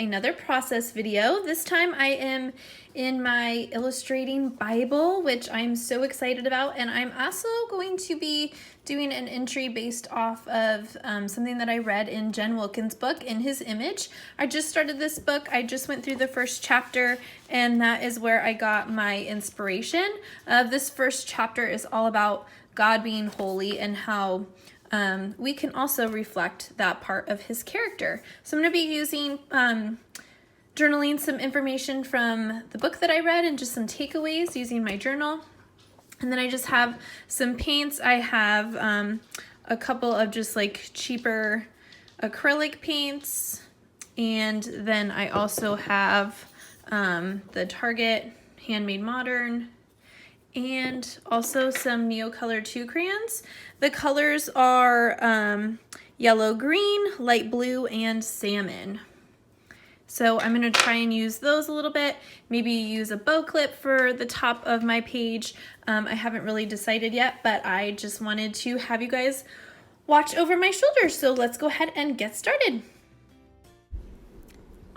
another process video. This time I am in my illustrating Bible, which I'm so excited about, and I'm also going to be doing an entry based off of something that I read in Jen Wilkins' book, In His Image. I just started this book. I just went through the first chapter, and that is where I got my inspiration. This first chapter is all about God being holy and how we can also reflect that part of his character. So I'm going to be using, journaling some information from the book that I read and just some takeaways using my journal. And then I just have some paints. I have a couple of just like cheaper acrylic paints. And then I also have the Target Handmade Modern and also some Neocolor 2 crayons. The colors are yellow, green, light blue, and salmon. So I'm gonna try and use those a little bit, maybe use a bow clip for the top of my page. I haven't really decided yet, but I just wanted to have you guys watch over my shoulder. So let's go ahead and get started.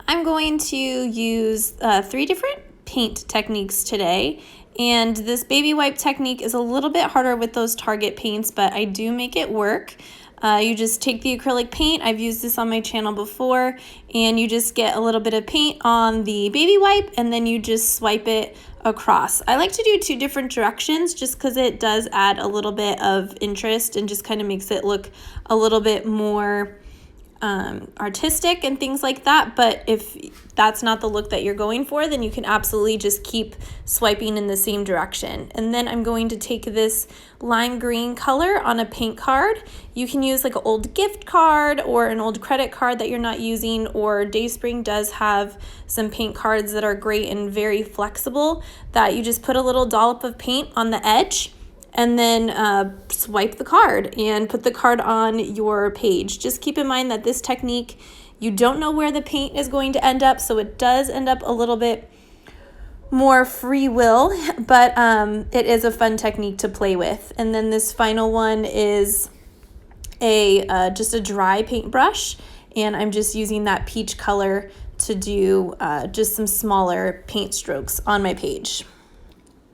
I'm going to use 3 different paint techniques today. And this baby wipe technique is a little bit harder with those Target paints, but I do make it work. You just take the acrylic paint, I've used this on my channel before, and you just get a little bit of paint on the baby wipe and then you just swipe it across. I like to do 2 different directions just because it does add a little bit of interest and just kind of makes it look a little bit more artistic and things like that. But if that's not the look that you're going for, then you can absolutely just keep swiping in the same direction. And then I'm going to take this lime green color on a paint card. You can use like an old gift card or an old credit card that you're not using, or Dayspring does have some paint cards that are great and very flexible that you just put a little dollop of paint on the edge and then swipe the card and put the card on your page. Just keep in mind that this technique, you don't know where the paint is going to end up, so it does end up a little bit more free will, but it is a fun technique to play with. And then this final one is just a dry paintbrush, and I'm just using that peach color to do just some smaller paint strokes on my page.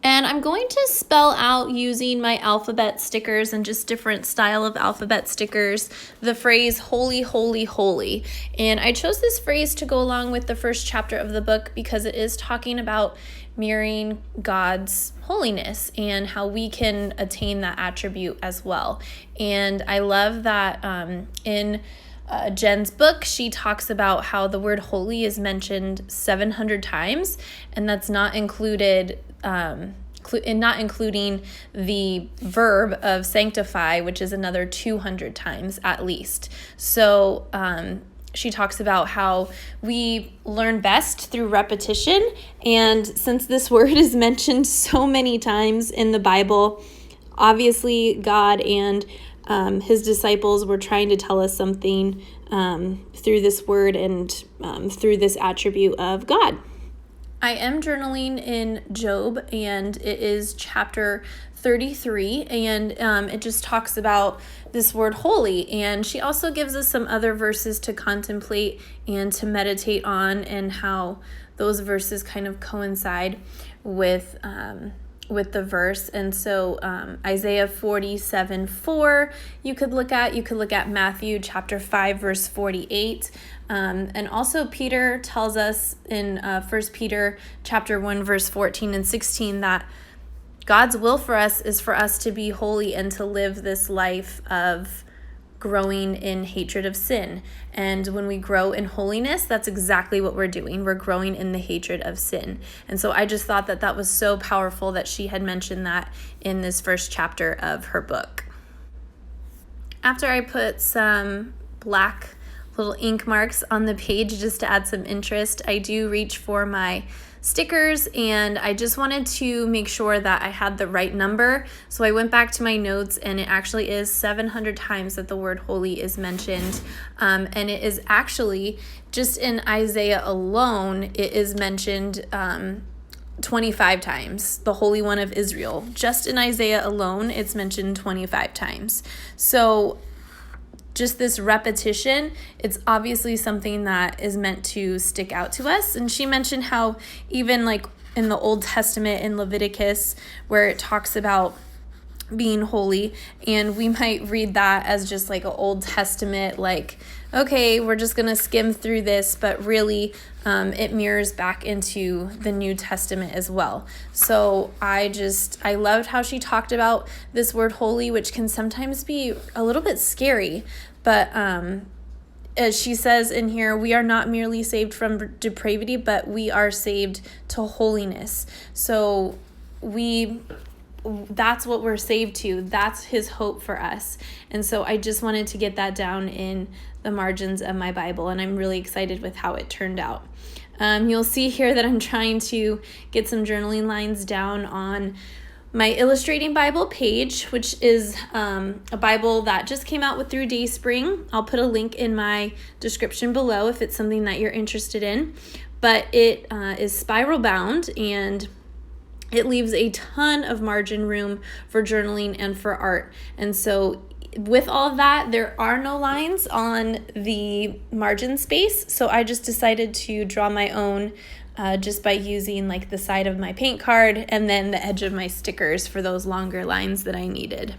And I'm going to spell out, using my alphabet stickers and just different style of alphabet stickers, the phrase holy, holy, holy. And I chose this phrase to go along with the first chapter of the book because it is talking about mirroring God's holiness and how we can attain that attribute as well. And I love that in Jen's book, she talks about how the word holy is mentioned 700 times, and that's not included, not including the verb of sanctify, which is another 200 times at least. So she talks about how we learn best through repetition, and since this word is mentioned so many times in the Bible, obviously God and his disciples were trying to tell us something through this word and through this attribute of God. I am journaling in Job, and it is chapter 33, and it just talks about this word holy. And she also gives us some other verses to contemplate and to meditate on, and how those verses kind of coincide with the verse. And so Isaiah 47:4 you could look at Matthew chapter 5 verse 48, and also Peter tells us in 1 Peter chapter 1 verse 14 and 16 that God's will for us is for us to be holy and to live this life of growing in hatred of sin. And when we grow in holiness, that's exactly what we're doing. We're growing in the hatred of sin. And so I just thought that that was so powerful that she had mentioned that in this first chapter of her book. After I put some black little ink marks on the page just to add some interest, I do reach for my stickers, and I just wanted to make sure that I had the right number. So I went back to my notes, and it actually is 700 times that the word holy is mentioned. And it is actually, just in Isaiah alone, it is mentioned 25 times, the Holy One of Israel. Just in Isaiah alone, it's mentioned 25 times. So just this repetition, it's obviously something that is meant to stick out to us. And she mentioned how even like in the Old Testament in Leviticus, where it talks about being holy, and we might read that as just like an Old Testament, like, okay, we're just gonna skim through this, but really it mirrors back into the New Testament as well. So I loved how she talked about this word holy, which can sometimes be a little bit scary, but as she says in here, we are not merely saved from depravity, but we are saved to holiness. So that's what we're saved to. That's his hope for us. And so I just wanted to get that down in the margins of my Bible, and I'm really excited with how it turned out. You'll see here that I'm trying to get some journaling lines down on my Illustrating Bible page, which is a Bible that just came out with through Dayspring. I'll put a link in my description below if it's something that you're interested in. But it is spiral bound, and it leaves a ton of margin room for journaling and for art. And so with all of that, there are no lines on the margin space. So I just decided to draw my own just by using like the side of my paint card and then the edge of my stickers for those longer lines that I needed.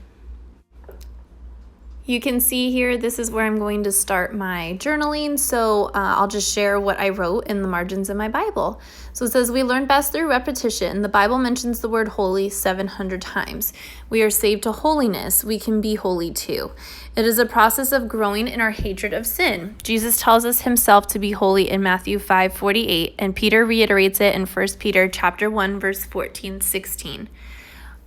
You can see here, this is where I'm going to start my journaling. So I'll just share what I wrote in the margins of my Bible. So it says, we learn best through repetition. The Bible mentions the word holy 700 times. We are saved to holiness. We can be holy too. It is a process of growing in our hatred of sin. Jesus tells us himself to be holy in Matthew 5:48, and Peter reiterates it in 1 Peter chapter 1, verse 14-16.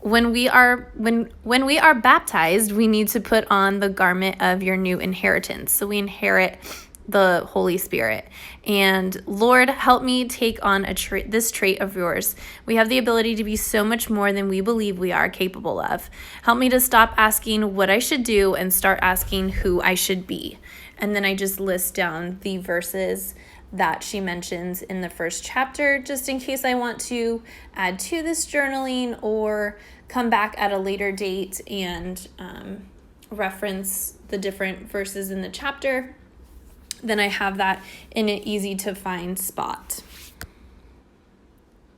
When we are baptized, we need to put on the garment of your new inheritance. So we inherit the Holy Spirit. And Lord, help me take on this trait of yours. We have the ability to be so much more than we believe we are capable of. Help me to stop asking what I should do and start asking who I should be. And then I just list down the verses that she mentions in the first chapter, just in case I want to add to this journaling or come back at a later date and reference the different verses in the chapter. Then I have that in an easy to find spot.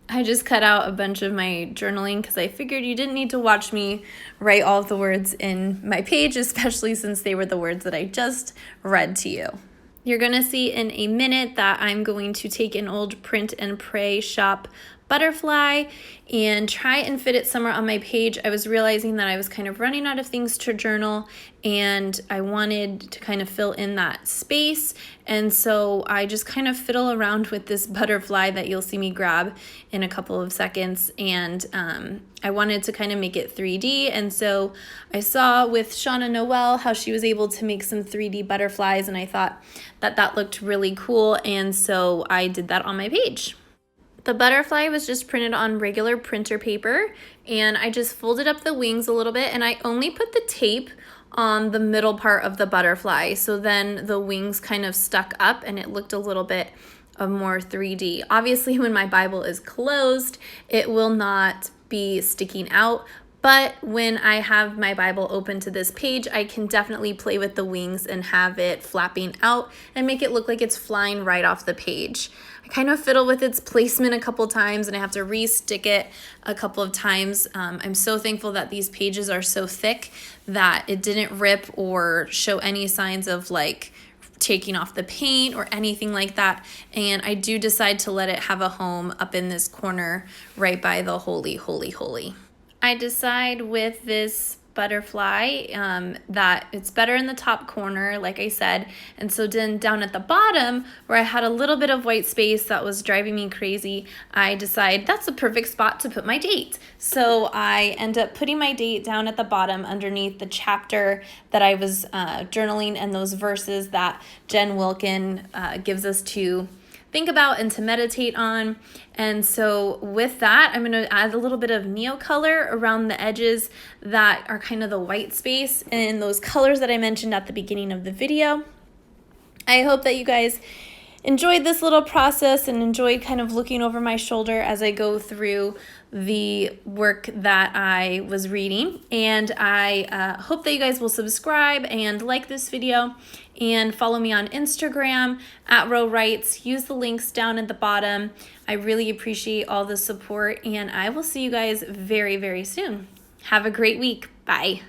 I just cut out a bunch of my journaling because I figured you didn't need to watch me write all of the words in my page, especially since they were the words that I just read to you. You're going to see in a minute that I'm going to take an old Print and Pray shop butterfly and try and fit it somewhere on my page. I was realizing that I was kind of running out of things to journal, and I wanted to kind of fill in that space. And so I just kind of fiddle around with this butterfly that you'll see me grab in a couple of seconds. And I wanted to kind of make it 3D. And so I saw with Shauna Noel how she was able to make some 3D butterflies, and I thought that that looked really cool. And so I did that on my page. The butterfly was just printed on regular printer paper, and I just folded up the wings a little bit, and I only put the tape on the middle part of the butterfly. So then the wings kind of stuck up and it looked a little bit of more 3D. Obviously, when my Bible is closed, it will not be sticking out. But when I have my Bible open to this page, I can definitely play with the wings and have it flapping out and make it look like it's flying right off the page. I kind of fiddle with its placement a couple times, and I have to re-stick it a couple of times. I'm so thankful that these pages are so thick that it didn't rip or show any signs of like taking off the paint or anything like that. And I do decide to let it have a home up in this corner right by the holy, holy, holy. I decide with this butterfly that it's better in the top corner, like I said. And so then down at the bottom, where I had a little bit of white space that was driving me crazy, I decide that's a perfect spot to put my date. So I end up putting my date down at the bottom underneath the chapter that I was journaling and those verses that Jen Wilkin gives us to think about and to meditate on. And so with that, I'm going to add a little bit of neo color around the edges that are kind of the white space and those colors that I mentioned at the beginning of the video. I hope that you guys enjoyed this little process and enjoyed kind of looking over my shoulder as I go through the work that I was reading. And I hope that you guys will subscribe and like this video and follow me on Instagram at Row Writes. Use the links down at the bottom. I really appreciate all the support, and I will see you guys very, very soon. Have a great week. Bye.